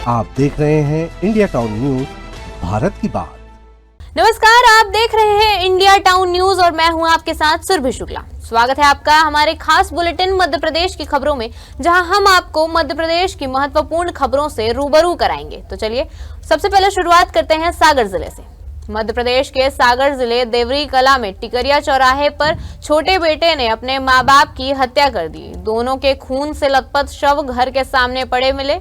आप देख रहे हैं इंडिया टाउन न्यूज, भारत की बात। नमस्कार, आप देख रहे हैं इंडिया टाउन न्यूज और मैं हूं आपके साथ सुरभि शुक्ला। स्वागत है आपका हमारे खास बुलेटिन मध्य प्रदेश की खबरों में, जहां हम आपको मध्य प्रदेश की महत्वपूर्ण खबरों से रूबरू कराएंगे। तो चलिए सबसे पहले शुरुआत करते हैं सागर जिले से। मध्य प्रदेश के सागर जिले देवरी कला में टिकरिया चौराहे पर छोटे बेटे ने अपने मां बाप की हत्या कर दी। दोनों के खून से लथपथ शव घर के सामने पड़े मिले।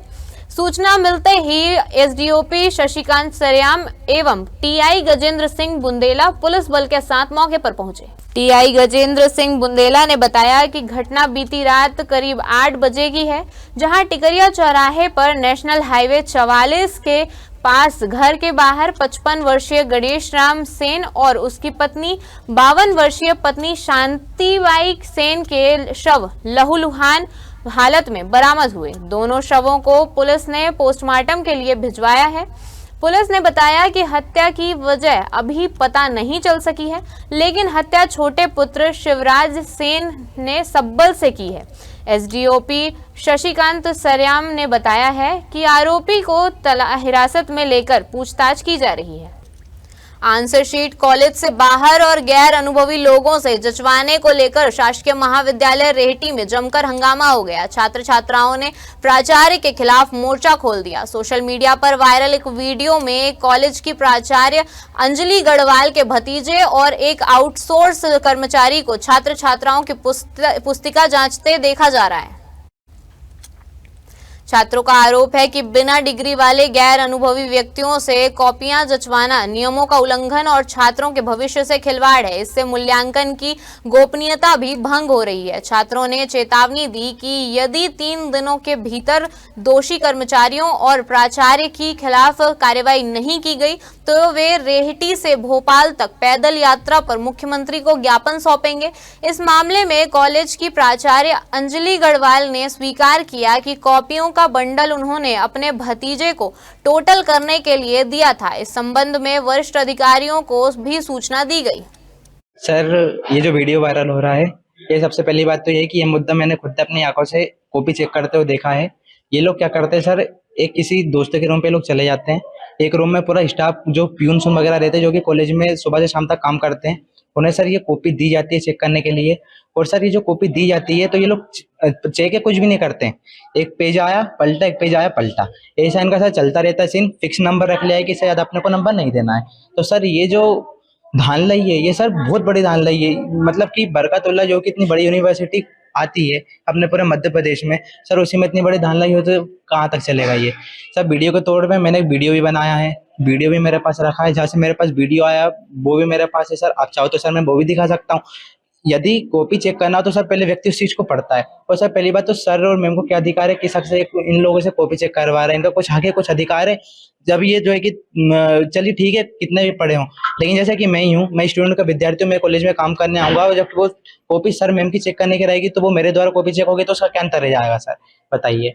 सूचना मिलते ही एसडीओपी शशिकांत सरेयाम एवं टीआई गजेंद्र सिंह बुंदेला पुलिस बल के साथ मौके पर पहुंचे। टीआई गजेंद्र सिंह बुंदेला ने बताया कि घटना बीती रात करीब 8 बजे की है, जहां टिकरिया चौराहे पर नेशनल हाईवे 44 के पास घर के बाहर 55 वर्षीय गणेश राम सेन और उसकी पत्नी 52 वर्षीय पत्नी शांतिबाई सेन के शव लहूलुहान हालत में बरामद हुए। दोनों शवों को पुलिस ने पोस्टमार्टम के लिए भिजवाया है। पुलिस ने बताया कि हत्या की वजह अभी पता नहीं चल सकी है, लेकिन हत्या छोटे पुत्र शिवराज सेन ने सब्बल से की है। एसडीओपी शशिकांत सरेयाम ने बताया है कि आरोपी को हिरासत में लेकर पूछताछ की जा रही है। आंसर शीट कॉलेज से बाहर और गैर अनुभवी लोगों से जचवाने को लेकर शासकीय महाविद्यालय रेहटी में जमकर हंगामा हो गया। छात्र छात्राओं ने प्राचार्य के खिलाफ मोर्चा खोल दिया। सोशल मीडिया पर वायरल एक वीडियो में कॉलेज की प्राचार्य अंजलि गढ़वाल के भतीजे और एक आउटसोर्स कर्मचारी को छात्र छात्राओं की पुस्तिका जांचते देखा जा रहा है। छात्रों का आरोप है कि बिना डिग्री वाले गैर अनुभवी व्यक्तियों से कॉपियां जचवाना नियमों का उल्लंघन और छात्रों के भविष्य से खिलवाड़ है। इससे मूल्यांकन की गोपनीयता भी भंग हो रही है। छात्रों ने चेतावनी दी कि यदि 3 दिनों के भीतर दोषी कर्मचारियों और प्राचार्य के खिलाफ कार्रवाई नहीं की गई तो वे रेहटी से भोपाल तक पैदल यात्रा पर मुख्यमंत्री को ज्ञापन सौंपेंगे। इस मामले में कॉलेज की प्राचार्य अंजलि गढ़वाल ने स्वीकार किया कि कॉपियों का बंडल उन्होंने अपने भतीजे को टोटल करने के लिए दिया था। इस संबंध में वरिष्ठ अधिकारियों को भी सूचना दी गई। सर, ये जो वीडियो वायरल हो रहा है, ये सबसे पहली बात तो ये कि ये मुद्दा मैंने खुद अपनी आंखों से कॉपी चेक करते हुए देखा है। ये लोग क्या करते हैं सर, एक किसी दोस्त के रूम पे लोग चले जाते हैं। एक रूम में पूरा स्टाफ जो प्यून वगैरह रहते हैं, जो कि कॉलेज में सुबह से शाम तक काम करते हैं, उन्हें सर ये कॉपी दी जाती है चेक करने के लिए। और सर ये जो कॉपी दी जाती है तो ये लोग चेक कुछ भी नहीं करते हैं। एक पेज आया पलटा, एक पेज आया पलटा, ऐसा इनका सर चलता रहता है। सीन फिक्स नंबर रख लिया है कि शायद अपने को नंबर नहीं देना है। तो सर ये जो धांधली है, ये सर बहुत बड़ी धांधली है। मतलब कि बरकतुल्लाह जो कि इतनी बड़ी यूनिवर्सिटी आती है अपने पूरे मध्य प्रदेश में, सर उसी में इतनी बड़ी धांधली हो तो कहाँ तक चलेगा ये सर। वीडियो के तौर पे मैंने एक वीडियो भी बनाया है, वीडियो भी मेरे पास रखा है। जहाँ से मेरे पास वीडियो आया वो भी मेरे पास है सर। आप चाहो तो सर मैं वो भी दिखा सकता हूँ। यदि कॉपी चेक करना हो तो सर पहले व्यक्ति उस चीज को पढ़ता है। और सर पहली बात तो सर और मैम को क्या अधिकार है कि सबसे इन लोगों से कॉपी चेक करवा रहे हैं? इनका कुछ हक है, कुछ अधिकार है। जब ये जो है कि चलिए ठीक है कितने भी पढ़े हों, लेकिन जैसे कि मैं ही हूँ, मैं स्टूडेंट का विद्यार्थी हूँ, मैं कॉलेज में काम करने आऊंगा और जब वो कॉपी सर मैम की चेक करने की रहेगी तो वो मेरे द्वारा कॉपी चेक होगी तो उसका क्या अंतर रह जाएगा सर, बताइए।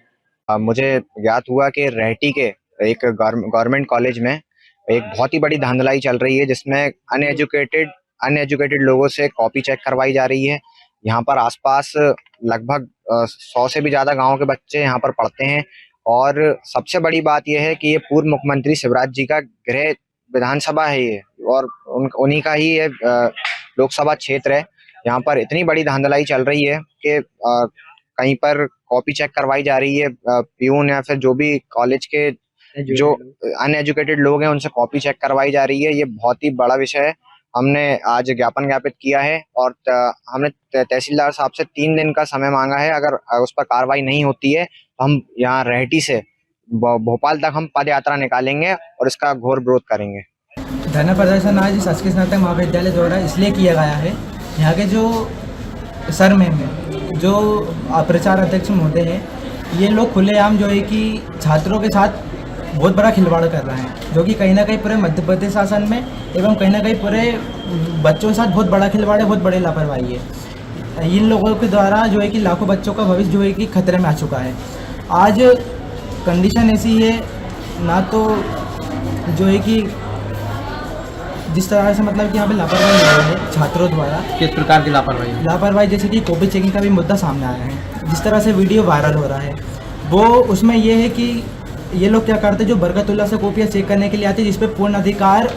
मुझे ज्ञात हुआ कि रेहटी के एक गवर्नमेंट कॉलेज में एक बहुत ही बड़ी धांधलाई चल रही है, जिसमें अनएजुकेटेड लोगों से कॉपी चेक करवाई जा रही है। यहाँ पर आसपास लगभग 100 से भी ज़्यादा गाँव के बच्चे यहाँ पर पढ़ते हैं। और सबसे बड़ी बात यह है कि ये पूर्व मुख्यमंत्री शिवराज जी का गृह विधानसभा है ये, और उन्हीं का ही ये लोकसभा क्षेत्र है। यहाँ पर इतनी बड़ी धांधलाई चल रही है कि कहीं पर कॉपी चेक करवाई जा रही है, प्यून या फिर जो भी कॉलेज के जो अनएजुकेटेड लोग हैं उनसे कॉपी चेक करवाई जा रही है। ये बहुत ही बड़ा विषय है। हमने आज ज्ञापन ज्ञापित किया है और हमने तहसीलदार साहब से 3 दिन का समय मांगा है। अगर उस पर कार्रवाई नहीं होती है तो हम यहाँ रेहटी से भोपाल तक हम पद यात्रा निकालेंगे और इसका घोर विरोध करेंगे। धरना प्रदर्शन आज शासकीय स्नातक महाविद्यालय द्वारा इसलिए किया गया है, यहाँ के जो सर मैम है, जो प्रचार अध्यक्ष महोदय हैं, ये लोग खुलेआम जो है कि छात्रों के साथ बहुत बड़ा खिलवाड़ कर रहे हैं, जो कि कहीं ना कहीं पूरे मध्य प्रदेश शासन में एवं कहीं ना कहीं पूरे बच्चों के साथ बहुत बड़ा खिलवाड़ है, बहुत बड़ी लापरवाही है। इन लोगों के द्वारा जो है कि लाखों बच्चों का भविष्य जो है कि खतरे में आ चुका है। आज कंडीशन ऐसी है ना, तो जो है कि जिस तरह से मतलब कि यहाँ पे लापरवाही हो रही है छात्रों द्वारा। किस प्रकार की लापरवाही? जैसे कि कॉपी चेकिंग का भी मुद्दा सामने आया है। जिस तरह से वीडियो वायरल हो रहा है वो उसमें ये है कि ये लोग क्या करते, जो बरकतुल्लाह से कॉपियाँ चेक करने के लिए आते, जिसपे पूर्ण अधिकार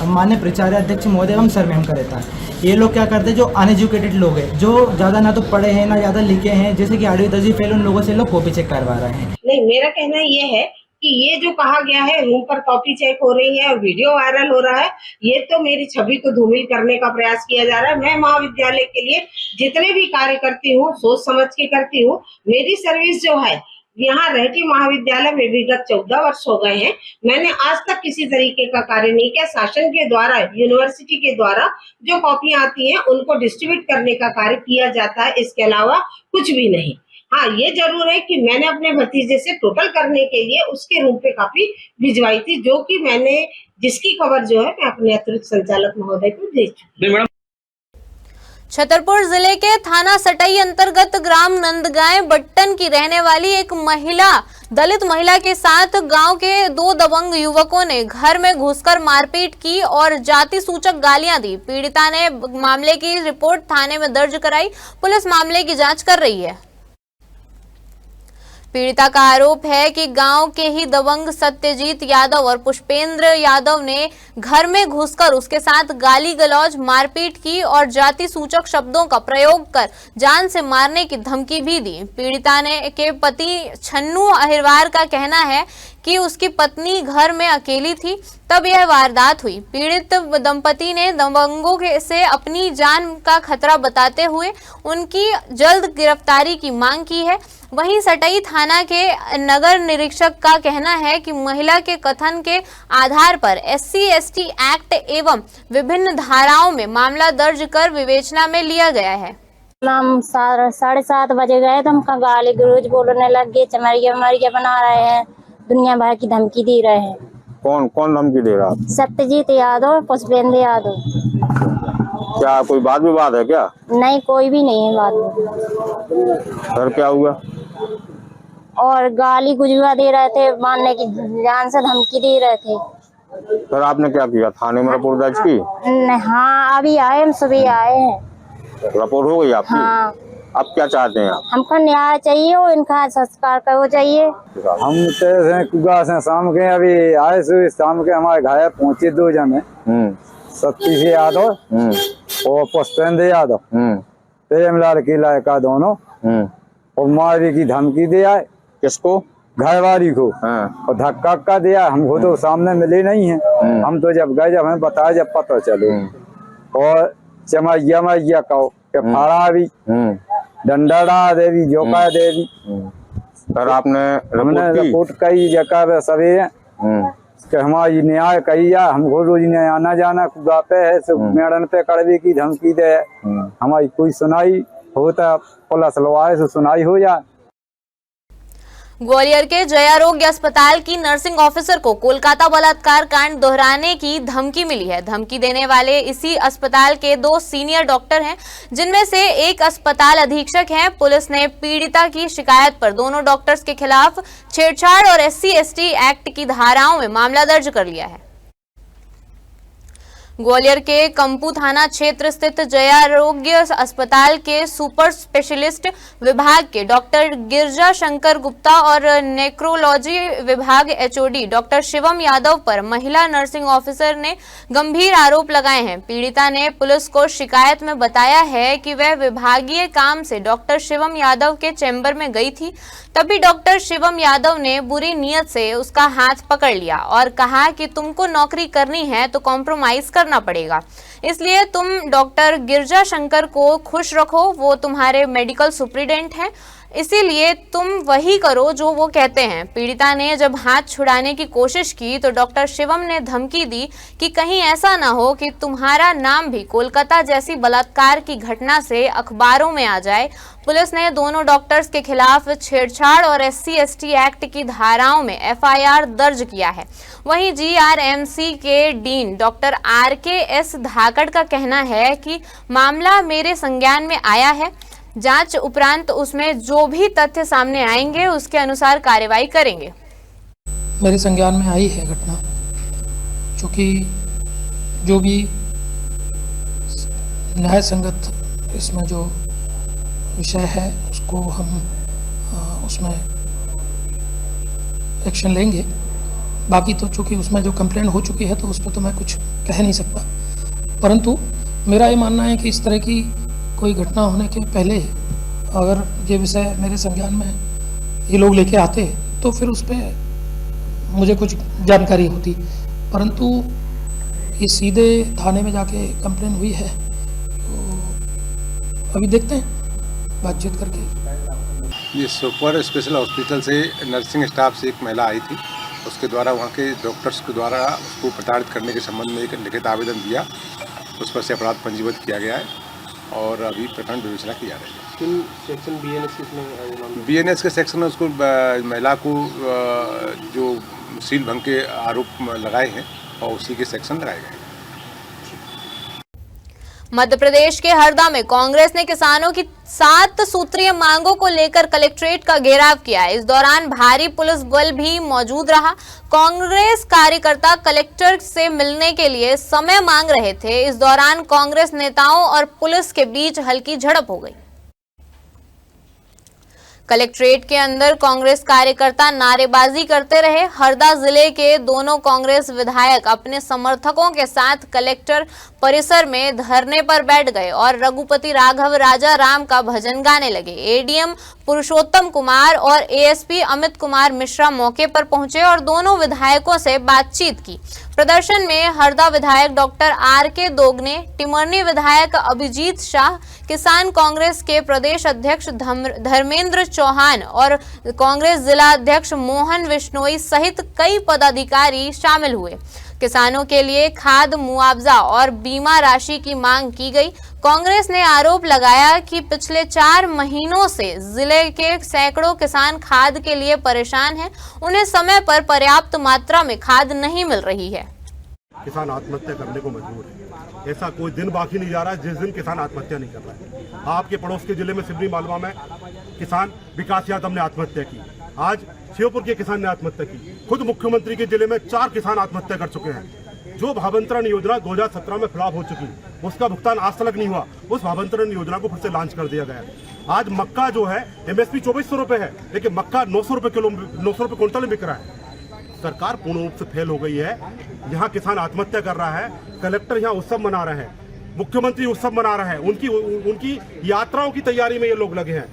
मान्य प्राचार्य अध्यक्ष महोदय एवं सर मैम का रहता है। ये लोग क्या करते हैं, जो अनएजुकेटेड लोग हैं, जो ज़्यादा ना तो पढ़े हैं ना ज़्यादा लिखे हैं, जैसे कि 8वीं 10वीं फेल, उन लोगों से लोग कॉपी चेक करवा रहे हैं। नहीं, मेरा कहना ये है कि ये जो कहा गया है रूम पर कॉपी चेक हो रही है और वीडियो वायरल हो रहा है, ये तो मेरी छवि को धूमिल करने का प्रयास किया जा रहा है। मैं महाविद्यालय के लिए जितने भी कार्य करती हूँ सोच समझ के करती हूँ। मेरी सर्विस जो है यहाँ रहती महाविद्यालय में विगत 14 वर्ष हो गए हैं। मैंने आज तक किसी तरीके का कार्य नहीं किया। शासन के द्वारा, यूनिवर्सिटी के द्वारा जो कॉपियां आती हैं उनको डिस्ट्रीब्यूट करने का कार्य किया जाता है, इसके अलावा कुछ भी नहीं। हाँ, ये जरूर है कि मैंने अपने भतीजे से टोटल करने के लिए उसके रूम पे कॉपी भिजवाई थी, जो कि मैंने जिसकी खबर जो है मैं अपने अतिरिक्त संचालक महोदय को दे चुकी हूँ। छतरपुर जिले के थाना सटई अंतर्गत ग्राम नंदगांव बट्टन की रहने वाली एक महिला, दलित महिला के साथ गांव के 2 दबंग युवकों ने घर में घुसकर मारपीट की और जाति सूचक गालियां दी। पीड़िता ने मामले की रिपोर्ट थाने में दर्ज कराई। पुलिस मामले की जांच कर रही है। पीड़िता का आरोप है कि गांव के ही दबंग सत्यजीत यादव और पुष्पेंद्र यादव ने घर में घुसकर उसके साथ गाली गलौज, मारपीट की और जाति सूचक शब्दों का प्रयोग कर जान से मारने की धमकी भी दी। पीड़िता के पति छन्नू अहिरवार का कहना है कि उसकी पत्नी घर में अकेली थी तब यह वारदात हुई। पीड़ित दंपति ने दबंगों से अपनी जान का खतरा बताते हुए उनकी जल्द गिरफ्तारी की मांग की है। वहीं सटई थाना के नगर निरीक्षक का कहना है कि महिला के कथन के आधार पर SC/ST एक्ट एवं विभिन्न धाराओं में मामला दर्ज कर विवेचना में लिया गया है। हम 7:30 बजे गए तो हमका गाली गलौज बोलने लग गए, चमरिया मरिया बना रहे हैं, दुनिया भर की धमकी दे रहे हैं। कौन कौन धमकी दे रहा? सत्यजीत यादव, पुष्पेंद्र यादव। क्या कोई वाद विवाद है क्या? नहीं, कोई भी नहीं है वाद विवाद। सर क्या हुआ? और गाली गुजवा दे रहे थे, मारने की जान से धमकी दे रहे थे। सर आपने क्या किया? थाने में रिपोर्ट दर्ज की? हाँ, अभी आए, हम सुबह आए हैं। रिपोर्ट हो गई आपकी? हाँ। अब क्या चाहते हैं आप? हमको न्याय चाहिए और इनका संस्कार करना चाहिए। हम तो शाम के अभी आए, सुबह शाम के हमारे घर पहुंचे 2 जने, सतीश यादव और पुष्पेंद्र यादव, प्रेमलाल की लड़का दोनों, और मारी की धमकी दे आए। किसको? घरवाली को। और धक्का दिया। हमको तो सामने मिले नहीं है। हम तो जब गए, जब हमें बताया, जब पता चलो, और चमैया मैया कहो के फाड़ा भी, डंडा देवी, जोका देवी। सर आपने रिपोर्ट कई जगह सभी कि हमारी न्याय कही जा, हमको रोज न्याय आना जाना खुदा पे है, मैडम पे कड़वी की धमकी दे। हमारी कोई सुनाई होता, पुलिस लवाए से सुनाई हो जाए। ग्वालियर के जयारोग्य अस्पताल की नर्सिंग ऑफिसर को कोलकाता बलात्कार कांड दोहराने की धमकी मिली है। धमकी देने वाले इसी अस्पताल के 2 सीनियर डॉक्टर हैं, जिनमें से एक अस्पताल अधीक्षक हैं। पुलिस ने पीड़िता की शिकायत पर दोनों डॉक्टर्स के खिलाफ छेड़छाड़ और SC/ST एक्ट की धाराओं में मामला दर्ज कर लिया है। ग्वालियर के कंपू थाना क्षेत्र स्थित जयारोग्य अस्पताल के सुपर स्पेशलिस्ट विभाग के डॉक्टर गिरजा शंकर गुप्ता और नेक्रोलॉजी विभाग HOD डॉक्टर शिवम यादव पर महिला नर्सिंग ऑफिसर ने गंभीर आरोप लगाए हैं। पीड़िता ने पुलिस को शिकायत में बताया है कि वह विभागीय काम से डॉक्टर शिवम यादव के चैम्बर में गई थी, तभी डॉक्टर शिवम यादव ने बुरी नीयत से उसका हाथ पकड़ लिया और कहा कि तुमको नौकरी करनी है तो कॉम्प्रोमाइज करना पड़ेगा, इसलिए तुम डॉक्टर गिरजा शंकर को खुश रखो, वो तुम्हारे मेडिकल सुप्रिटेंडेंट हैं, इसीलिए तुम वही करो जो वो कहते हैं। पीड़िता ने जब हाथ छुड़ाने की कोशिश की तो डॉक्टर शिवम ने धमकी दी कि कहीं ऐसा ना हो कि तुम्हारा नाम भी कोलकाता जैसी बलात्कार की घटना से अखबारों में आ जाए। पुलिस ने दोनों डॉक्टर्स के खिलाफ छेड़छाड़ और SC/ST एक्ट की धाराओं में FIR दर्ज किया है। वहीं GRMC के डीन डॉक्टर RKS धाकड़ का कहना है कि मामला मेरे संज्ञान में आया है, जांच उपरांत उसमें जो भी तथ्य सामने आएंगे उसके अनुसार कार्रवाई करेंगे। मेरे संज्ञान में आई है घटना, क्योंकि जो भी न्याय संगत इसमें जो विषय है उसको हम उसमें एक्शन लेंगे। बाकी तो चूँकि उसमें जो कंप्लेंट हो चुकी है तो उस पर तो मैं कुछ कह नहीं सकता, परंतु मेरा ये मानना है कि इस तरह की कोई घटना होने के पहले अगर ये विषय मेरे संज्ञान में ये लोग लेके आते तो फिर उस पर मुझे कुछ जानकारी होती, परंतु ये सीधे थाने में जाके कंप्लेन हुई है तो अभी देखते हैं बातचीत करके। ये सुपर स्पेशल हॉस्पिटल से नर्सिंग स्टाफ से एक महिला आई थी, उसके द्वारा वहाँ के डॉक्टर्स के द्वारा उसको प्रताड़ित करने के संबंध में एक लिखित आवेदन दिया, उस पर से अपराध पंजीबद्ध किया गया है और अभी प्रकरण विवेचना की जा रही है। किन सेक्शन BNS के सेक्शन में उसको महिला को जो सील भंग के आरोप लगाए हैं और उसी के सेक्शन लगाए गए हैं। मध्य प्रदेश के हरदा में कांग्रेस ने किसानों की 7 सूत्रीय मांगों को लेकर कलेक्ट्रेट का घेराव किया। इस दौरान भारी पुलिस बल भी मौजूद रहा। कांग्रेस कार्यकर्ता कलेक्टर से मिलने के लिए समय मांग रहे थे। इस दौरान कांग्रेस नेताओं और पुलिस के बीच हल्की झड़प हो गई। कलेक्ट्रेट के अंदर कांग्रेस कार्यकर्ता नारेबाजी करते रहे। हरदा जिले के दोनों कांग्रेस विधायक अपने समर्थकों के साथ कलेक्टर परिसर में धरने पर बैठ गए और रघुपति राघव राजा राम का भजन गाने लगे। एडीएम पुरुषोत्तम कुमार और एएसपी अमित कुमार मिश्रा मौके पर पहुंचे और दोनों विधायकों से बातचीत की। प्रदर्शन में हरदा विधायक डॉक्टर आर.के. दोगने, टिमरनी विधायक अभिजीत शाह, किसान कांग्रेस के प्रदेश अध्यक्ष धर्मेंद्र चौहान और कांग्रेस जिला अध्यक्ष मोहन विश्नोई सहित कई पदाधिकारी शामिल हुए। किसानों के लिए खाद मुआवजा और बीमा राशि की मांग की गई। कांग्रेस ने आरोप लगाया कि पिछले 4 महीनों से जिले के सैकड़ों किसान खाद के लिए परेशान हैं। उन्हें समय पर पर्याप्त मात्रा में खाद नहीं मिल रही है। किसान आत्महत्या करने को मजबूर है। ऐसा कोई दिन बाकी नहीं जा रहा है जिस दिन किसान आत्महत्या नहीं कर रहा है। आपके पड़ोस के जिले में सिवनी मालवा में किसान विकास यादव ने आत्महत्या की। आज श्योपुर के किसान ने आत्महत्या की। खुद मुख्यमंत्री के जिले में 4 किसान आत्महत्या कर चुके हैं। जो भावंतरण योजना 2017 में फ्लॉप हो चुकी, उसका भुगतान आज तक नहीं हुआ। उस भावंतरण योजना को फिर से लॉन्च कर दिया गया। आज मक्का जो है MSP 2400 रुपए है, लेकिन मक्का 900 रुपए क्विंटल में बिक रहा है। सरकार पूर्ण रूप से फेल हो गई है। यहाँ किसान आत्महत्या कर रहा है, कलेक्टर यहाँ उत्सव मना रहे हैं, मुख्यमंत्री उत्सव मना रहे हैं। उनकी यात्राओं की तैयारी में ये लोग लगे हैं।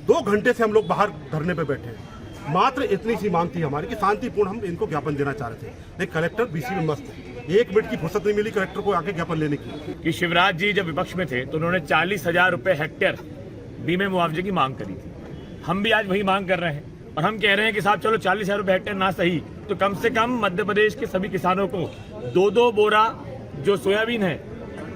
2 घंटे से हम लोग बाहर धरने पे बैठे हैं। मात्र इतनी सी मांग थी हमारी कि शांतिपूर्ण हम इनको ज्ञापन देना चाह रहे थे, लेकिन कलेक्टर BC में मस्त है। 1 मिनट की फुर्सत नहीं मिली कलेक्टर को आके ज्ञापन लेने की। कि शिवराज जी जब विपक्ष में थे तो उन्होंने 40,000 रुपए हेक्टेयर बीमे मुआवजे की मांग करी थी। हम भी आज वही मांग कर रहे हैं और हम कह रहे हैं कि साहब चलो 40,000 रुपए हेक्टेयर ना सही तो कम से कम मध्य प्रदेश के सभी किसानों को 2-2 बोरा जो सोयाबीन है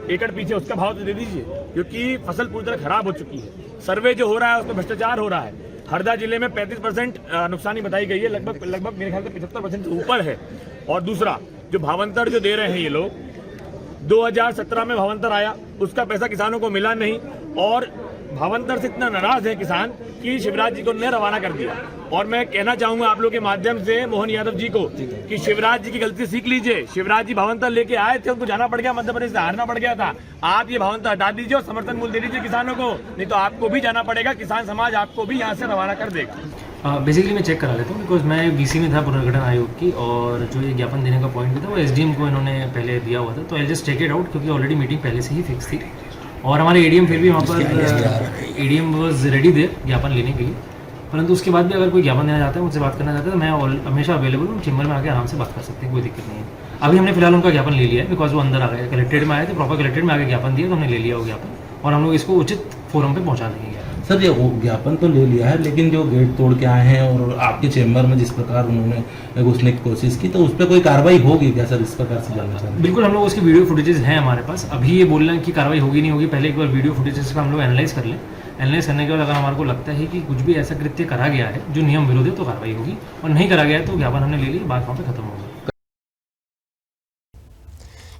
एकड़ पीछे उसका भाव तो दे दीजिए, क्योंकि फसल पूरी तरह खराब हो चुकी है। सर्वे जो हो रहा है उसमें भ्रष्टाचार हो रहा है। हरदा जिले में 35% नुकसानी बताई गई है, लगभग मेरे ख्याल से 75% से ऊपर है। और दूसरा जो भावंतर जो दे रहे हैं ये लोग, 2017 में भावंतर आया, उसका पैसा किसानों को मिला नहीं और भावंतर से इतना नाराज है किसान कि शिवराज जी को ने रवाना कर दिया। और मैं कहना चाहूंगा आप लोग के माध्यम से मोहन यादव जी को कि शिवराज जी की गलती सीख लीजिए। शिवराज जी भावंतर लेके आए थे, उनको जाना पड़ गया, मध्य प्रदेश से हारना पड़ गया था। आप ये भावंतर हटा दीजिए और समर्थन मूल्य दे दीजिए किसानों को, नहीं तो आपको भी जाना पड़ेगा। किसान समाज आपको भी यहाँ से रवाना कर देगा। बेसिकली मैं चेक करा लेता हूँ बिकॉज मैं BC में था पुनर्गठन आयोग की, और जो ये ज्ञापन देने का पॉइंट भी था वो SDM को इन्होंने पहले दिया हुआ था। तो I just take it out क्योंकि ऑलरेडी मीटिंग पहले से ही फिक्स थी और हमारे ADM फिर भी वहाँ पर ADM वॉज रेडी दे ज्ञापन लेने के लिए। परंतु उसके बाद भी अगर कोई ज्ञापन देना चाहता है, मुझसे बात करना चाहता है, तो मैं हमेशा अवेलेबल हूँ। चेंबर में आके आराम से बात कर सकते हैं, कोई दिक्कत नहीं है। अभी हमने फिलहाल उनका ज्ञापन ले लिया है बिकॉज वो अंदर आ गए, कलेक्ट्रेट में आए थे, प्रॉपर कलेक्ट्रेट में आके ज्ञापन दिया तो हमने ले लिया वो ज्ञापन और हम लोग इसको उचित फोरम पे पहुँचा देंगे। सर ये ज्ञापन तो ले लिया है, लेकिन जो गेट तोड़ के आए हैं और आपके चेंबर में जिस प्रकार उन्होंने घुसने की कोशिश की, तो उस पर कोई कार्रवाई होगी क्या सर? इस प्रकार से जानना चाहते हैं। बिल्कुल, हम लोग उसकी वीडियो फुटेजेस हैं हमारे पास। अभी ये बोल रहे हैं कि कार्रवाई होगी नहीं होगी, पहले एक बार वीडियो फुटेजेस का हम लोग एनालाइज कर लें। एनालाइज करने के बाद अगर हमारे को लगता है कि कुछ भी ऐसा कृत्य करा गया है जो नियम विरोध है तो कार्रवाई होगी, और नहीं करा गया है तो ज्ञापन हमने ले लिया, बात वहाँ पे खत्म होगी।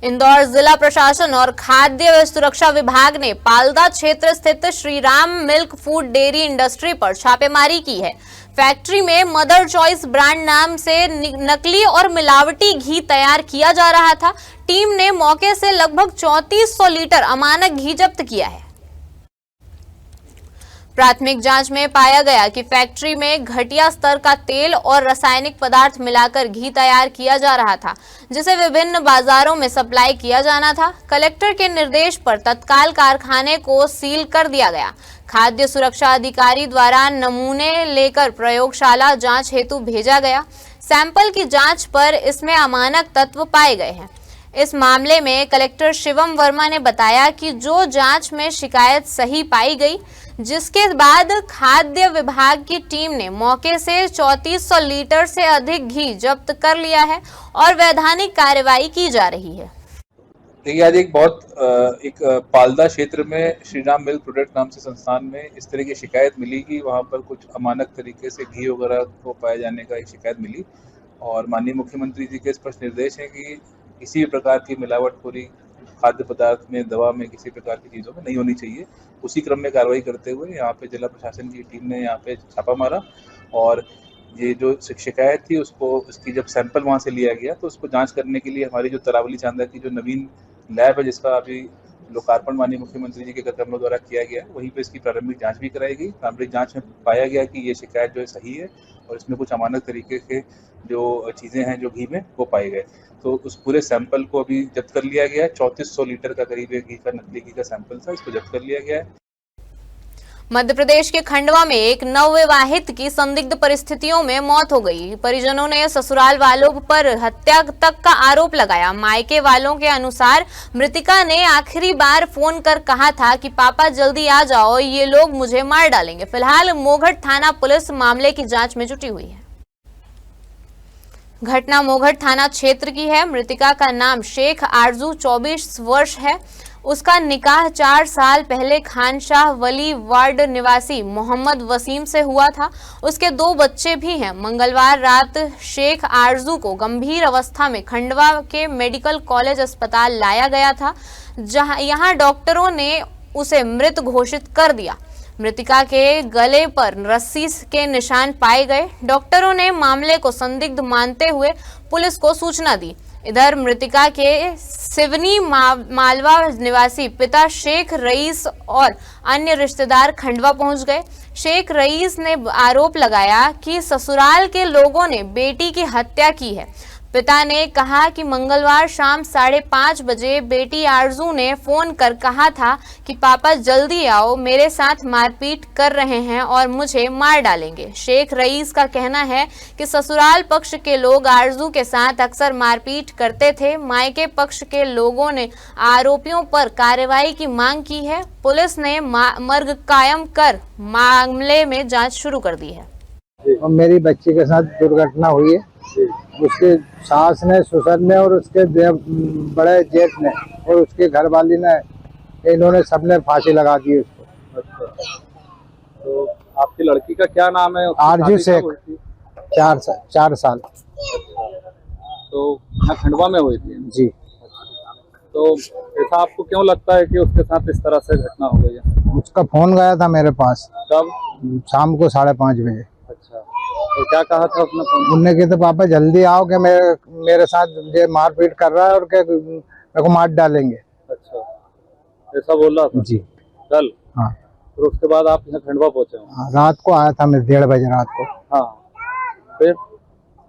इंदौर जिला प्रशासन और खाद्य व सुरक्षा विभाग ने पालदा क्षेत्र स्थित Shriram milk food dairy industry पर छापेमारी की है। फैक्ट्री में मदर चॉइस ब्रांड नाम से नकली और मिलावटी घी तैयार किया जा रहा था। टीम ने मौके से लगभग 3400 लीटर अमानक घी जब्त किया है। प्राथमिक जांच में पाया गया कि फैक्ट्री में घटिया स्तर का तेल और रासायनिक पदार्थ मिलाकर घी तैयार किया जा रहा था, जिसे विभिन्न बाजारों में सप्लाई किया जाना था। कलेक्टर के निर्देश पर तत्काल कारखाने को सील कर दिया गया। खाद्य सुरक्षा अधिकारी द्वारा नमूने लेकर प्रयोगशाला जांच हेतु भेजा गया। सैंपल की जांच पर इसमें अमानक तत्व पाए गए हैं। इस मामले में कलेक्टर शिवम वर्मा ने बताया कि जो जांच में शिकायत सही पाई गई, जिसके बाद खाद्य विभाग की टीम ने मौके से 3400 लीटर से अधिक घी जब्त कर लिया है और वैधानिक कार्रवाई की जा रही है। देखिए, आज एक पालदा क्षेत्र में श्रीराम मिल्क प्रोडक्ट नाम से संस्थान में इस तरह की शिकायत मिली कि वहाँ पर कुछ अमानक तरीके से घी वगैरह को पाए जाने का एक शिकायत मिली और माननीय मुख्यमंत्री जी के स्पष्ट निर्देश हैं कि किसी भी प्रकार की मिलावटखोरी खाद्य पदार्थ में, दवा में, किसी प्रकार की चीज़ों में नहीं होनी चाहिए। उसी क्रम में कार्रवाई करते हुए यहाँ पे जिला प्रशासन की टीम ने यहाँ पे छापा मारा और ये जो शिकायत थी उसकी जब सैंपल वहाँ से लिया गया तो उसको जांच करने के लिए हमारी जो तरावली चांदा की जो नवीन लैब है, जिसका अभी लोकार्पण माननीय मुख्यमंत्री जी के कदमों द्वारा किया गया है, वहीं पे इसकी प्रारंभिक जांच भी कराई गई। प्रारंभिक जांच में पाया गया कि ये शिकायत जो है सही है और इसमें कुछ अमानक तरीके के जो चीज़ें हैं जो घी में वो पाए गए, तो उस पूरे सैंपल को अभी जब्त कर लिया गया है। 3400 लीटर का करीब घी का नकली घी का सैंपल था, इसको जब्त कर लिया गया है। मध्य प्रदेश के खंडवा में एक नवविवाहित की संदिग्ध परिस्थितियों में मौत हो गई। परिजनों ने ससुराल वालों पर हत्या तक का आरोप लगाया। मायके वालों के अनुसार मृतिका ने आखिरी बार फोन कर कहा था कि पापा जल्दी आ जाओ, ये लोग मुझे मार डालेंगे। फिलहाल मोघट थाना पुलिस मामले की जांच में जुटी हुई है। घटना मोघट थाना क्षेत्र की है। मृतिका का नाम शेख आरजू 24 वर्ष है। उसका निकाह 4 साल पहले खानशाह वली वार्ड निवासी मोहम्मद वसीम से हुआ था। उसके 2 बच्चे भी हैं। मंगलवार रात शेख आरजू को गंभीर अवस्था में खंडवा के मेडिकल कॉलेज अस्पताल लाया गया था, जहां यहां डॉक्टरों ने उसे मृत घोषित कर दिया। मृतिका के गले पर रस्सी के निशान पाए गए। डॉक्टरों ने मामले को संदिग्ध मानते हुए पुलिस को सूचना दी। इधर मृतिका के सिवनी मालवा निवासी पिता शेख रईस और अन्य रिश्तेदार खंडवा पहुंच गए। शेख रईस ने आरोप लगाया कि ससुराल के लोगों ने बेटी की हत्या की है। पिता ने कहा कि मंगलवार शाम 5:30 बजे बेटी आरजू ने फोन कर कहा था कि पापा जल्दी आओ, मेरे साथ मारपीट कर रहे हैं और मुझे मार डालेंगे। शेख रईस का कहना है कि ससुराल पक्ष के लोग आरजू के साथ अक्सर मारपीट करते थे। मायके पक्ष के लोगों ने आरोपियों पर कार्रवाई की मांग की है। पुलिस ने मर्ग कायम कर मामले में जांच शुरू कर दी है। मेरी बच्ची के साथ दुर्घटना हुई है। उसके सास ने, ससुर ने और उसके बड़े जेठ ने और उसके घरवाली ने, इन्होंने सबने फांसी लगा दी उसको। तो आपकी लड़की का क्या नाम है? आरजू शेख, 4 साल। तो यहाँ खंडवा में हुई थी जी। तो ऐसा आपको क्यों लगता है कि उसके साथ इस तरह से घटना हो गई है? उसका फोन गया था मेरे पास। कब? शाम को 5:30 बजे। अच्छा, तो क्या कहा था उसने? उनने कहा था पापा जल्दी आओ कि मेरे साथ ये मारपीट कर रहा है और के मेरे को मार डालेंगे। अच्छा, ऐसा बोल रहा था जी। कल? हाँ। फिर उसके बाद आप यहाँ खंडवा पहुँचे? रात को आया था मैं 1:30 बजे रात को। हाँ, फिर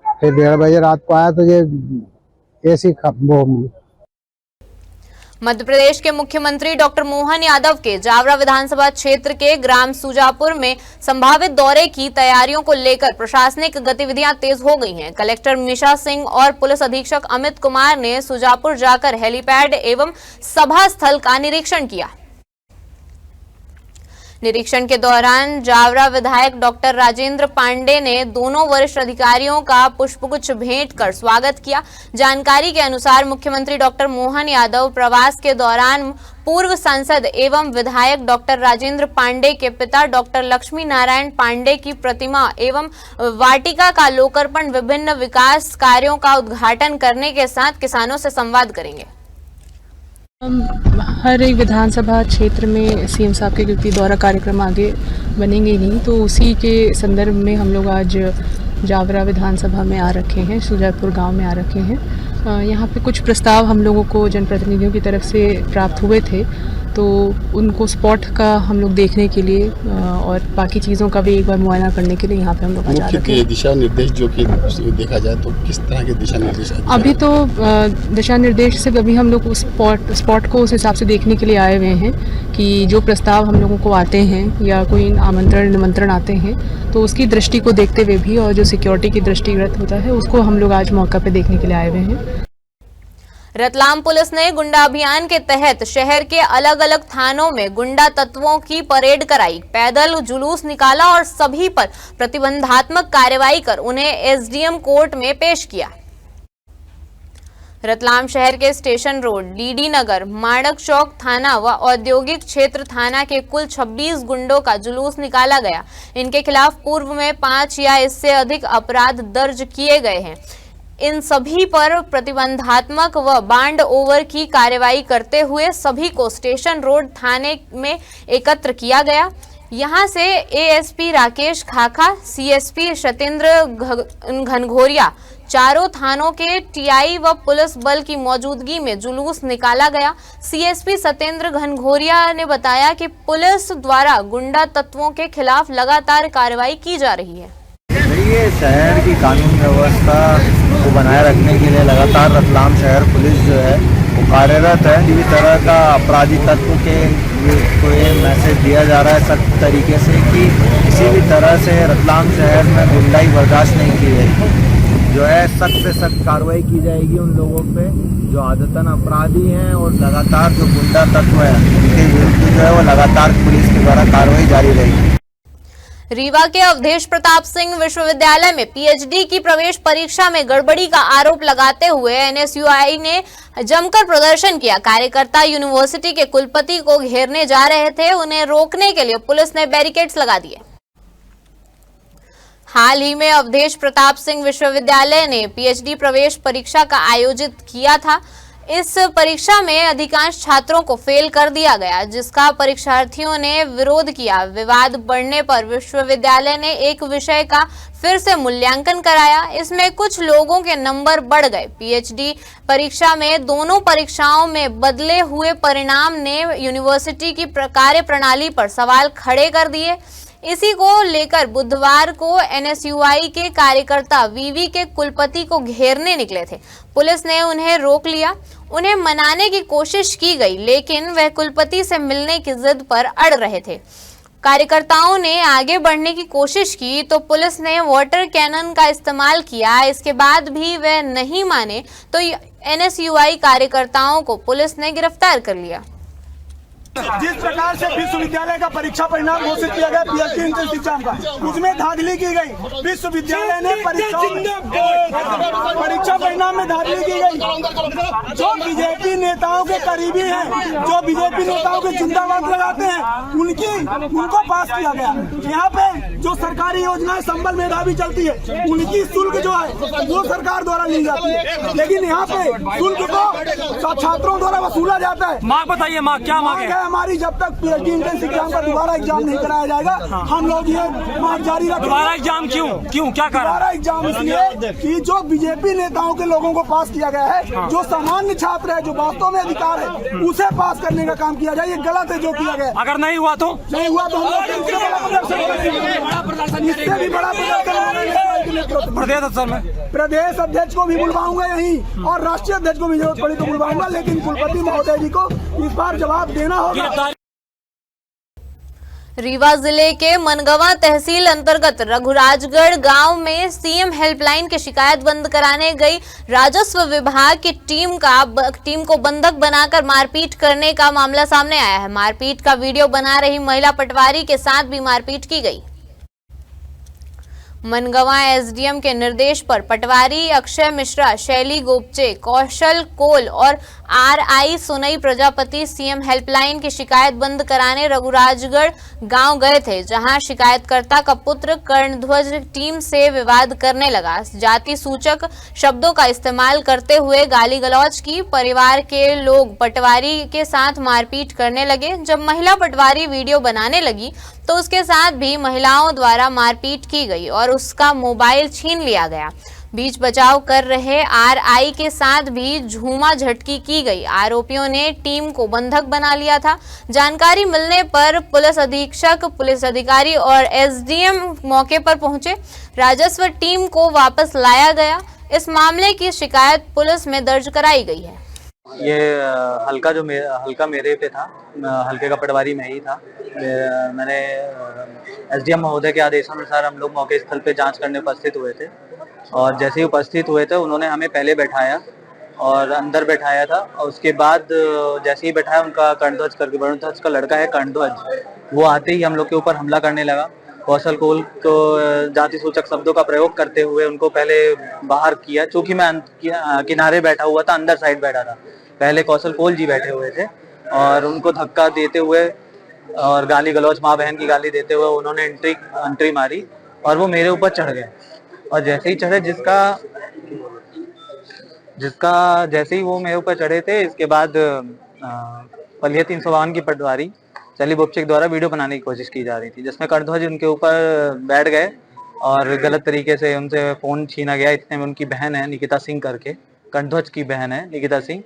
1:30 बजे रात को आया तो ये ऐसी वो मिली। मध्य प्रदेश के मुख्यमंत्री डॉक्टर मोहन यादव के जावरा विधानसभा क्षेत्र के ग्राम सुजापुर में संभावित दौरे की तैयारियों को लेकर प्रशासनिक गतिविधियां तेज हो गई हैं। कलेक्टर मिशा सिंह और पुलिस अधीक्षक अमित कुमार ने सुजापुर जाकर हेलीपैड एवं सभा स्थल का निरीक्षण किया। निरीक्षण के दौरान जावरा विधायक डॉक्टर राजेंद्र पांडे ने दोनों वरिष्ठ अधिकारियों का पुष्पगुच्छ भेंट कर स्वागत किया। जानकारी के अनुसार मुख्यमंत्री डॉक्टर मोहन यादव प्रवास के दौरान पूर्व सांसद एवं विधायक डॉक्टर राजेंद्र पांडे के पिता डॉक्टर लक्ष्मी नारायण पांडे की प्रतिमा एवं वाटिका का लोकार्पण, विभिन्न विकास कार्यों का उद्घाटन करने के साथ किसानों से संवाद करेंगे। हर एक विधानसभा क्षेत्र में सीएम साहब के क्योंकि दौरा कार्यक्रम आगे बनेंगे ही नहीं, तो उसी के संदर्भ में हम लोग आज जावरा विधानसभा में आ रखे हैं, सुजापुर गांव में आ रखे हैं। यहाँ पे कुछ प्रस्ताव हम लोगों को जनप्रतिनिधियों की तरफ से प्राप्त हुए थे, तो उनको स्पॉट का हम लोग देखने के लिए और बाकी चीज़ों का भी एक बार मुआयना करने के लिए यहाँ पे हम लोग जा रहे हैं। दिशा निर्देश जो कि देखा जाए तो किस तरह के दिशा निर्देश? अभी तो दिशा निर्देश सिर्फ अभी हम लोग उस स्पॉट को उस हिसाब से देखने के लिए आए हुए हैं कि जो प्रस्ताव हम लोगों को आते हैं या कोई आमंत्रण निमंत्रण आते हैं तो उसकी दृष्टि को देखते हुए भी और जो सिक्योरिटी की दृष्टिगत होता है उसको हम लोग आज मौका पे देखने के लिए आए हुए हैं। रतलाम पुलिस ने गुंडा अभियान के तहत शहर के अलग अलग थानों में गुंडा तत्वों की परेड कराई, पैदल जुलूस निकाला और सभी पर प्रतिबंधात्मक कार्रवाई कर उन्हें एसडीएम कोर्ट में पेश किया। रतलाम शहर के स्टेशन रोड, डीडी नगर, माणक चौक थाना व औद्योगिक क्षेत्र थाना के कुल 26 गुंडों का जुलूस निकाला गया। इनके खिलाफ पूर्व में 5 या इससे अधिक अपराध दर्ज किए गए हैं। इन सभी पर प्रतिबंधात्मक व बाइंड ओवर की कार्रवाई करते हुए सभी को स्टेशन रोड थाने में एकत्र किया गया। यहां से एएसपी राकेश खाखा, सीएसपी सत्येंद्र घनघोरिया, चारों थानों के टीआई व पुलिस बल की मौजूदगी में जुलूस निकाला गया। सीएसपी सत्येंद्र घनघोरिया ने बताया कि पुलिस द्वारा गुंडा तत्वों के खिलाफ लगातार कार्रवाई की जा रही है। ये शहर की कानून व्यवस्था को बनाए रखने के लिए लगातार रतलाम शहर पुलिस जो है वो कार्यरत है। किसी तरह का आपराधिक तत्व के को ये मैसेज दिया जा रहा है सख्त तरीके से कि किसी भी तरह से रतलाम शहर में गुंडाई बर्दाश्त नहीं की जाएगी। जो है सख्त से सख्त कार्रवाई की जाएगी उन लोगों पे जो आदतन अपराधी हैं और लगातार जो गुंडा तत्व है उनके विरुद्ध जो है वो लगातार पुलिस के द्वारा कार्रवाई जारी रहेगी। रीवा के अवधेश प्रताप सिंह विश्वविद्यालय में पीएचडी की प्रवेश परीक्षा में गड़बड़ी का आरोप लगाते हुए एनएसयूआई ने जमकर प्रदर्शन किया। कार्यकर्ता यूनिवर्सिटी के कुलपति को घेरने जा रहे थे, उन्हें रोकने के लिए पुलिस ने बैरिकेड्स लगा दिए। हाल ही में अवधेश प्रताप सिंह विश्वविद्यालय ने पीएचडी प्रवेश परीक्षा का आयोजित किया था। इस परीक्षा में अधिकांश छात्रों को फेल कर दिया गया, जिसका परीक्षार्थियों ने विरोध किया। विवाद बढ़ने पर विश्वविद्यालय ने एक विषय का फिर से मूल्यांकन कराया। इसमें कुछ लोगों के नंबर बढ़ गए। पीएचडी परीक्षा में दोनों परीक्षाओं में बदले हुए परिणाम ने यूनिवर्सिटी की कार्य प्रणाली पर सवाल खड़े कर दिए। इसी को लेकर बुधवार को एनएसयूआई के कार्यकर्ता वीवी के कुलपति को घेरने निकले थे। पुलिस ने उन्हें रोक लिया। उन्हें मनाने की कोशिश की गई, लेकिन वह कुलपति से मिलने की जिद पर अड़ रहे थे। कार्यकर्ताओं ने आगे बढ़ने की कोशिश की तो पुलिस ने वाटर कैनन का इस्तेमाल किया। इसके बाद भी वे नहीं माने तो एनएसयूआई कार्यकर्ताओं को पुलिस ने गिरफ्तार कर लिया। जिस प्रकार से विश्वविद्यालय का परीक्षा परिणाम घोषित किया गया पीएचडी एंट्रेंस एग्जाम का, उसमें धांधली की गई। विश्वविद्यालय ने परीक्षा परिणाम में धांधली की गई। जो बीजेपी नेताओं के करीबी हैं, जो बीजेपी नेताओं के जिंदाबाद लगाते हैं, उनको पास किया गया। यहाँ पे जो सरकारी योजनाएं संबल मेधावी चलती है, उनकी शुल्क जो है वो सरकार द्वारा ली जाती है, लेकिन यहाँ पे शुल्क को छात्रों द्वारा वसूला जाता है। मांग बताइए, मांग क्या मांग है हमारी? जब तक पीएचडी एंट्रेंस एग्जाम का दोबारा एग्जाम नहीं कराया जाएगा, हम लोग ये मांग जारी रखेंगे। दोबारा एग्जाम क्यों क्या कर? दोबारा एग्जाम इसलिए कि जो बीजेपी नेताओं के लोगों को पास किया गया है, जो सामान्य छात्र है, जो वास्तव में अधिकार है, उसे पास करने का काम किया जाए। ये गलत है जो किया गया। अगर नहीं हुआ तो नहीं हुआ तो हम लोग इससे भी बड़ा प्रदेश अध्यक्ष को भी बुलवाऊंगा यहीं, और राष्ट्रीय अध्यक्ष को भी जरूरत पड़ी तो बुलवाऊंगा, लेकिन कुलपति महोदय जी को इस बार जवाब देना होगा। रीवा जिले के मनगवा तहसील अंतर्गत रघुराजगढ़ गांव में सीएम हेल्पलाइन की शिकायत बंद कराने गई राजस्व विभाग की टीम को बंधक बनाकर मारपीट करने का मामला सामने आया है। मारपीट का वीडियो बना रही महिला पटवारी के साथ भी मारपीट की गई। मनगवा एसडीएम के निर्देश पर पटवारी अक्षय मिश्रा, शैली गोपचे, कौशल कोल और आरआई सुनई प्रजापति सीएम हेल्पलाइन की शिकायत बंद कराने रघुराजगढ़ गांव गए थे, जहां शिकायतकर्ता का पुत्र कर्णध्वज टीम से विवाद करने लगा। जाति सूचक शब्दों का इस्तेमाल करते हुए गाली गलौज की। परिवार के लोग पटवारी के साथ मारपीट करने लगे। जब महिला पटवारी वीडियो बनाने लगी तो उसके साथ भी महिलाओं द्वारा मारपीट की गई और उसका मोबाइल छीन लिया गया। बीच बचाव कर रहे आरआई के साथ भी झूमा झटकी की गई। आरोपियों ने टीम को बंधक बना लिया था। जानकारी मिलने पर पुलिस अधीक्षक, पुलिस अधिकारी और एसडीएम मौके पर पहुंचे। राजस्व टीम को वापस लाया गया। इस मामले की शिकायत पुलिस में दर्ज कराई गई है। ये हल्का मेरे पे था, हल्के का पटवारी मैं ही था। मैंने एसडीएम महोदय के आदेशानुसार हम लोग मौके स्थल पे जांच करने उपस्थित हुए थे और जैसे ही उपस्थित हुए थे उन्होंने हमें पहले बैठाया और अंदर बैठाया था और उसके बाद जैसे ही बैठाया उनका कर्णध्वज करके, वरुणध्वज का लड़का है कर्णध्वज, वो आते ही हम लोग के ऊपर हमला करने लगा। कौशल कोल को जाति सूचक शब्दों का प्रयोग करते हुए उनको पहले बाहर किया। चूंकि मैं किनारे बैठा हुआ था, अंदर साइड बैठा था, पहले कौशल कोल जी बैठे हुए थे और उनको धक्का देते हुए और गाली गलौज, माँ बहन की गाली देते हुए उन्होंने एंट्री मारी और वो मेरे ऊपर चढ़ गए। और जैसे ही चढ़े जिसका जैसे ही वो मेरे ऊपर चढ़े थे, इसके बाद पलिया 352 की पटवारी चली बोपचेक द्वारा वीडियो बनाने की कोशिश की जा रही थी, जिसमें कर्णध्वज उनके ऊपर बैठ गए और गलत तरीके से उनसे फोन छीना गया। इतने में उनकी बहन है निकिता सिंह करके, कर्णध्वज की बहन है निकिता सिंह,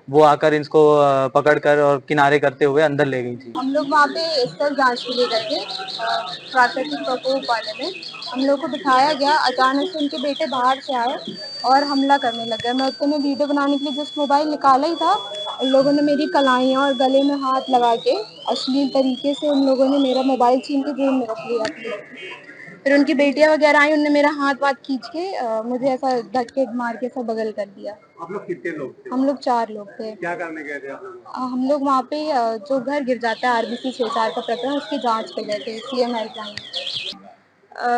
वो आकर इसको पकड़कर और किनारे करते हुए अंदर ले गई थी। हम लोग वहाँ पे स्थल जांच के लिए गए थे प्राकृतिक प्रकोप वाले में। हम लोग को बिठाया गया, अचानक से उनके बेटे बाहर से आए और हमला करने लग गए। मैं उतने में वीडियो बनाने के लिए जस्ट मोबाइल निकाला ही था, उन लोगों ने मेरी कलाइयाँ और गले में हाथ लगा के अश्लील तरीके से उन लोगों ने मेरा मोबाइल छीन के जेब में रख लिया। फिर उनकी बेटियां वगैरह आई, उनने मेरा हाथ खींच के मुझे ऐसा धक्के मार के सब बगल कर दिया। आप लोग कितने लोग थे? हम लोग 4 लोग थे। क्या करने गए थे आप लोग? हम लोग वहाँ पे जो घर गिर जाता है RBC 6-4 का प्रकरण, उसकी जांच पे गए थे CM हेल्पलाइन।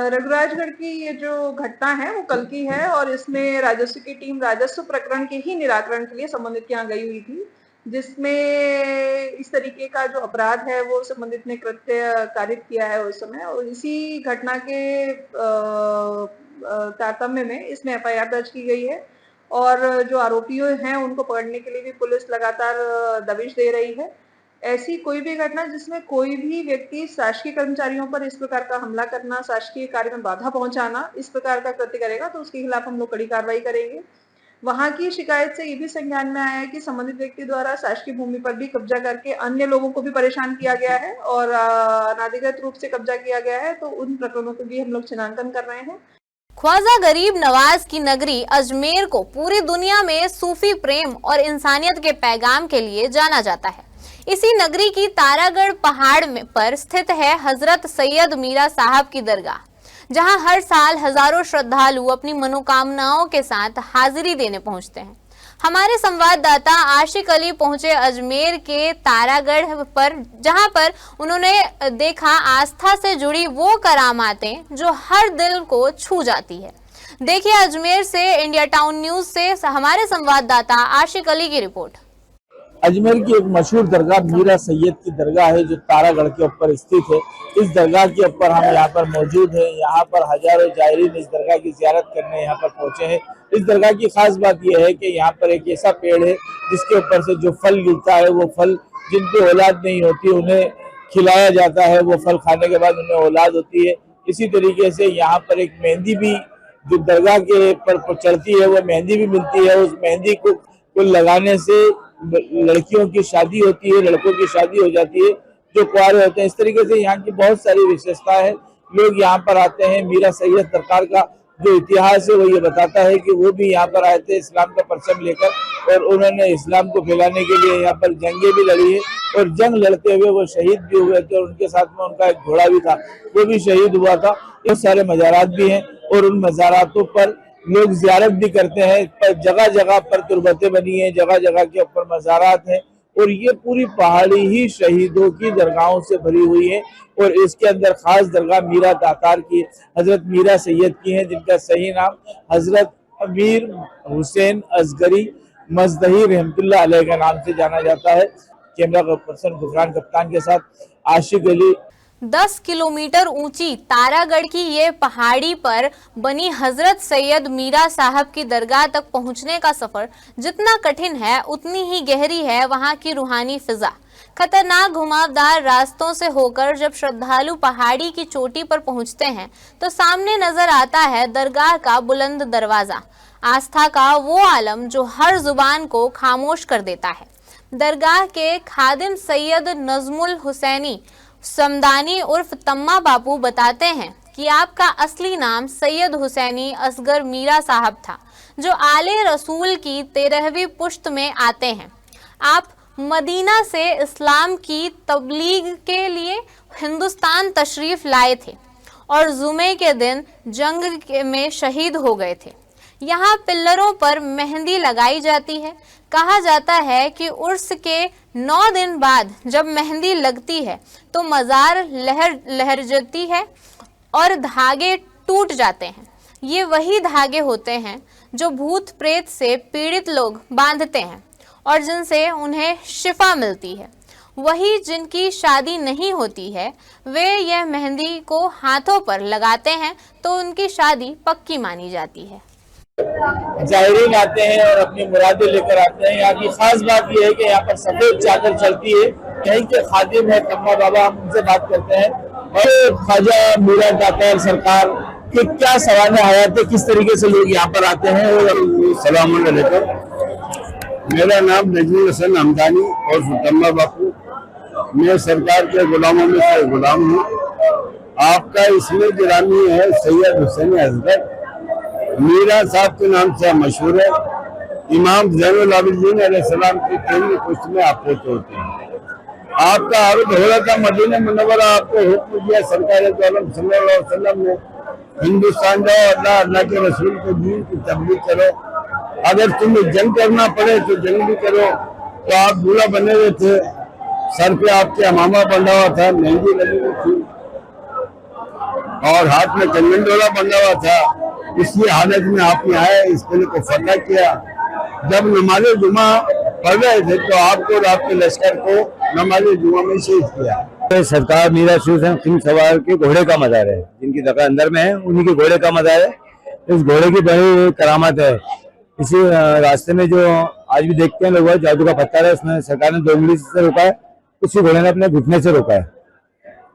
रघुराजगढ़ की ये जो घटना है वो कल की है और इसमें राजस्व की टीम राजस्व प्रकरण के ही निराकरण के लिए संबंधित के यहाँ गई हुई थी, जिसमें इस तरीके का जो अपराध है वो संबंधित ने कृत्य कारित किया है उस समय। और इसी घटना के तारतम्य में इसमें FIR दर्ज की गई है और जो आरोपियों हैं उनको पकड़ने के लिए भी पुलिस लगातार दबिश दे रही है। ऐसी कोई भी घटना जिसमें कोई भी व्यक्ति शासकीय कर्मचारियों पर इस प्रकार का हमला करना, शासकीय कार्य में बाधा पहुंचाना, इस प्रकार का कृत्य करेगा तो उसके खिलाफ हम लोग कड़ी कार्रवाई करेंगे। वहां की शिकायत से ये भी संज्ञान में आया है कि संबंधित व्यक्ति द्वारा शासकीय भूमि पर भी कब्जा करके अन्य लोगों को भी परेशान किया गया है और अनाधिकृत रूप से कब्जा किया गया है, तो उन प्रकरणों को भी हम लोग चिन्हांकन कर रहे हैं। ख्वाजा गरीब नवाज की नगरी अजमेर को पूरी दुनिया में सूफी प्रेम और इंसानियत के पैगाम के लिए जाना जाता है। इसी नगरी की तारागढ़ पहाड़ पर स्थित है हजरत सैयद मीरा साहब की दरगाह, जहां हर साल हजारों श्रद्धालु अपनी मनोकामनाओं के साथ हाजिरी देने पहुंचते हैं। हमारे संवाददाता आशिक अली पहुंचे अजमेर के तारागढ़ पर, जहां पर उन्होंने देखा आस्था से जुड़ी वो करामातें जो हर दिल को छू जाती है। देखिए अजमेर से इंडिया टाउन न्यूज से हमारे संवाददाता आशिक अली की रिपोर्ट। अजमेर की एक मशहूर दरगाह मीरा सैयद की दरगाह है जो तारागढ़ के ऊपर स्थित है। इस दरगाह के ऊपर हम यहाँ पर मौजूद हैं। यहाँ पर हजारों जायरीन इस दरगाह की ज़ियारत करने यहाँ पर पहुँचे हैं। इस दरगाह की खास बात यह है कि यहाँ पर एक ऐसा पेड़ है जिसके ऊपर से जो फल गिरता है, वो फल जिनकी औलाद नहीं होती उन्हें खिलाया जाता है, वो फल खाने के बाद उन्हें औलाद होती है। इसी तरीके से यहाँ पर एक मेहंदी भी जो दरगाह के पर चढ़ती है, वो मेहंदी भी मिलती है। उस मेहंदी को लगाने से लड़कियों की शादी होती है, लड़कों की शादी हो जाती है जो कुंवारे होते हैं। इस तरीके से यहाँ की बहुत सारी विशेषता है। लोग यहाँ पर आते हैं। मीरा सैयद सरकार का जो इतिहास है वो ये बताता है कि वो भी यहाँ पर आए थे इस्लाम का परचम लेकर और उन्होंने इस्लाम को फैलाने के लिए यहाँ पर जंगें भी लड़ी है और जंग लड़ते हुए वो शहीद भी हुए थे और उनके साथ में उनका एक घोड़ा भी था, वो भी शहीद हुआ था। ये सारे मज़ारात भी हैं और उन मज़ारातों पर लोग ज़ियारत भी करते हैं। पर जगह जगह पर तुरबतें बनी हैं, जगह जगह के ऊपर मज़ारात हैं और ये पूरी पहाड़ी ही शहीदों की दरगाहों से भरी हुई है। और इसके अंदर खास दरगाह मीरा दातार की, हजरत मीरा सैयद की है, जिनका सही नाम हजरत अमीर हुसैन असगरी मजदही रहमतुल्लाह अलैह के नाम से जाना जाता है। कैमरा पर्सन गुफरान कप्तान के साथ आशिक अली। 10 किलोमीटर ऊंची तारागढ़ की ये पहाड़ी पर बनी हजरत सैयद मीरा साहब की दरगाह तक पहुंचने का सफर जितना कठिन है उतनी ही गहरी है वहां की रूहानी फिजा। खतरनाक घुमावदार रास्तों से होकर जब श्रद्धालु पहाड़ी की चोटी पर पहुंचते हैं तो सामने नजर आता है दरगाह का बुलंद दरवाजा, आस्था का वो आलम जो हर जुबान को खामोश कर देता है। दरगाह के खादिम सैयद नजमुल हुसैनी समदानी उर्फ तम्मा बापू बताते हैं कि आपका असली नाम सैयद हुसैनी असगर मीरा साहब था, जो आले रसूल की 13वीं पुश्त में आते हैं। आप मदीना से इस्लाम की तबलीग के लिए हिंदुस्तान तशरीफ लाए थे और जुमे के दिन जंग में शहीद हो गए थे। यहाँ पिल्लरों पर मेहंदी लगाई जाती है। कहा जाता है कि उर्स के 9 दिन बाद जब मेहंदी लगती है तो मज़ार लहर जाती है और धागे टूट जाते हैं। ये वही धागे होते हैं जो भूत प्रेत से पीड़ित लोग बांधते हैं और जिनसे उन्हें शिफा मिलती है। वही जिनकी शादी नहीं होती है वे यह मेहंदी को हाथों पर लगाते हैं तो उनकी शादी पक्की मानी जाती है। जायरीन आते हैं और अपनी मुरादें लेकर आते हैं। यहाँ की खास बात यह है कि यहाँ पर सफेद चादर चलती है। यहीं के खादिम है तम्मा बाबा, हम उनसे बात करते हैं। और ख्वाजा मीरा कातर सरकार के क्या सवाल हयात है, किस तरीके से लोग यहाँ पर आते हैं? सलाम अलैकुम, मेरा नाम नजमुल हसन हमदानी और तम्मा बापू, मैं सरकार के गुलामों में से गुलाम हूँ। आपका इसमें गिरामी है सैयद हुसैन असगर मीरा साहब के नाम से मशहूर है। इमाम ज़ैनुल आबिदीन अलैहिस्सलाम की 13वीं पुश्त में आप पोते होते हैं। आपका अर्ज हो रहा था मदीना मुनव्वरा आपको हुक्म दिया सरकार दो आलम सल्लल्लाहु अलैहि वसल्लम ने, हिंदुस्तान जाओ, अल्लाह के रसूल के दीन की तबलीग करो। अगर तुम्हें जंग करना पड़े तो जंग भी करो। तो आप दूल्हा बने हुए थे, सर पे आपके अमामा बंधा हुआ था, मेहंदी लगी हुई थी और हाथ में कंगन डोला बंधा हुआ था। इसी हालत में आपने आए, इस किले को फतह किया। जब नमाज जुमा पढ़ रहे थे तो आपको और आपके लश्कर को नमाज जुमा में शहीद किया। सरकार मीरा सिंह सवार के घोड़े का मज़ार है, जिनकी जगह अंदर में है, उन्हीं के घोड़े का मज़ार है। इस घोड़े की बड़ी करामत है। इसी रास्ते में जो आज भी देखते हैं लोग, जादू का पत्थर है, उसमें सरकार ने 2 उंगली से रोका है, उसी घोड़े ने अपने घुटने से रोका है।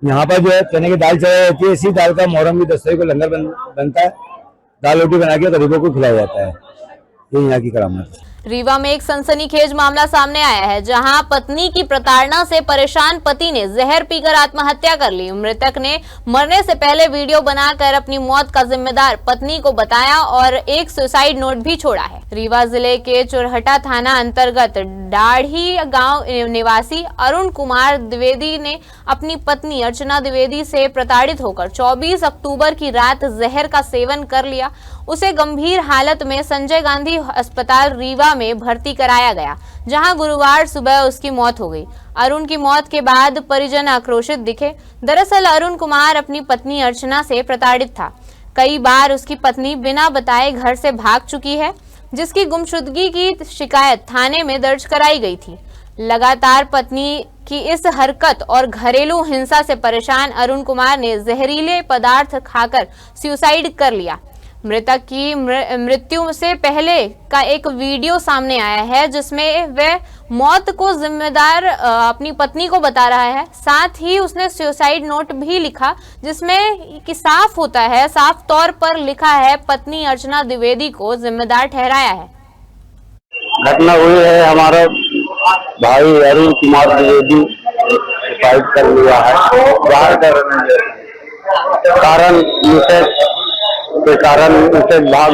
यहाँ पर जो है चने की दाल चढ़ाई जाती है, इसी दाल का मुहर्रम की 10 तारीख को लंगर बनता है, दाल रोटी बना के गरीबों को खिलाया जाता है। ये यहाँ की करामत है। रीवा में एक सनसनीखेज मामला सामने आया है, जहां पत्नी की प्रताड़ना से परेशान पति ने जहर पीकर आत्महत्या कर ली। मृतक ने मरने से पहले वीडियो बनाकर अपनी मौत का जिम्मेदार पत्नी को बताया और एक सुसाइड नोट भी छोड़ा है। रीवा जिले के चुरहटा थाना अंतर्गत डाढ़ी गांव निवासी अरुण कुमार द्विवेदी ने अपनी पत्नी अर्चना द्विवेदी से प्रताड़ित होकर 24 अक्टूबर की रात जहर का सेवन कर लिया। उसे गंभीर हालत में संजय गांधी अस्पताल रीवा में भर्ती कराया गया, जहां गुरुवार सुबह उसकी मौत हो गई। अरुण की मौत के बाद परिजन आक्रोशित दिखे। दरअसल अरुण कुमार अपनी पत्नी अर्चना से प्रताड़ित था। कई बार उसकी पत्नी बिना बताए घर से भाग चुकी है, जिसकी गुमशुदगी की शिकायत थाने में दर्ज कराई गई थी। लगातार पत्नी की इस हरकत और घरेलू हिंसा से परेशान अरुण कुमार ने जहरीले पदार्थ खाकर सुसाइड कर लिया। मृतक की मृत्यु से पहले का एक वीडियो सामने आया है, जिसमें वह मौत को जिम्मेदार अपनी पत्नी को बता रहा है। साथ ही उसने सुसाइड नोट भी लिखा, जिसमें कि साफ होता है, साफ तौर पर लिखा है पत्नी अर्चना द्विवेदी को जिम्मेदार ठहराया है। घटना हुई है, हमारा भाई अरुण कुमार द्विवेदी सुसाइड कर लिया है। कारण के कारण उसे भाग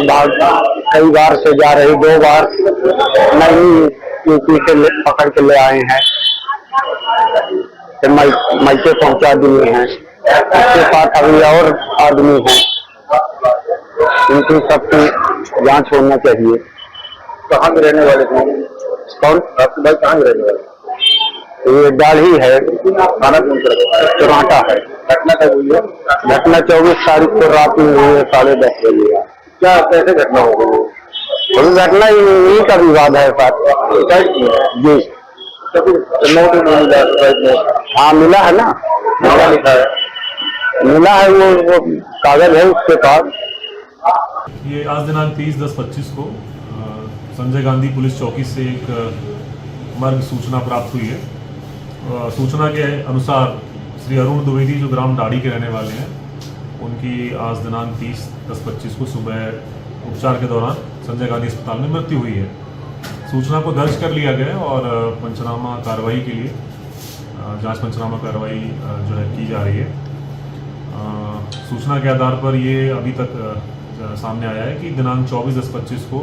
कई बार से जा रही, 2 बार नहीं पीछे पकड़ के ले आए हैं, मायके पहुंचा दिए हैं। उसके साथ अभी और आदमी हैं, इनकी सबकी जांच होना चाहिए। कहाँ के रहने वाले थे? कौन आपके भाई कहाँ के रहने वाले? ये डाढ़ी है, चुराटा है। घटना कब हुई है? घटना 24 तारीख को रात में हुई है 10:30 बजे। क्या कैसे घटना हो गई? घटना यही का विवाद है जी। हाँ मिला है ना, मिला लिखा है, मिला है, वो कागज है उसके पास। ये आज दिनांक 30/10/25 को संजय गांधी पुलिस चौकी से एक मर्ग सूचना प्राप्त हुई है सूचना के अनुसार श्री अरुण द्विवेदी जो ग्राम डाड़ी के रहने वाले हैं, उनकी आज दिनांक 30/10/25 को सुबह उपचार के दौरान संजय गांधी अस्पताल में मृत्यु हुई है। सूचना को दर्ज कर लिया गया और पंचनामा कार्रवाई के लिए जांच पंचनामा कार्रवाई जो है की जा रही है। सूचना के आधार पर ये अभी तक सामने आया है कि दिनांक 24/10/25 को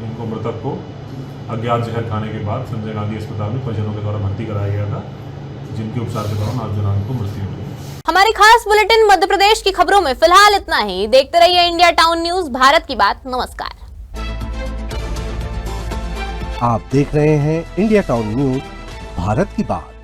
इनको मृतक को अज्ञात जहर खाने के बाद संजय गांधी अस्पताल में परिजनों के द्वारा भर्ती कराया गया था, जिनके उपचार के दौरान आज दिनांक को मृत्यु हुई। हमारी खास बुलेटिन मध्य प्रदेश की खबरों में फिलहाल इतना ही। देखते रहिए इंडिया टाउन न्यूज, भारत की बात। नमस्कार। आप देख रहे हैं इंडिया टाउन न्यूज, भारत की बात।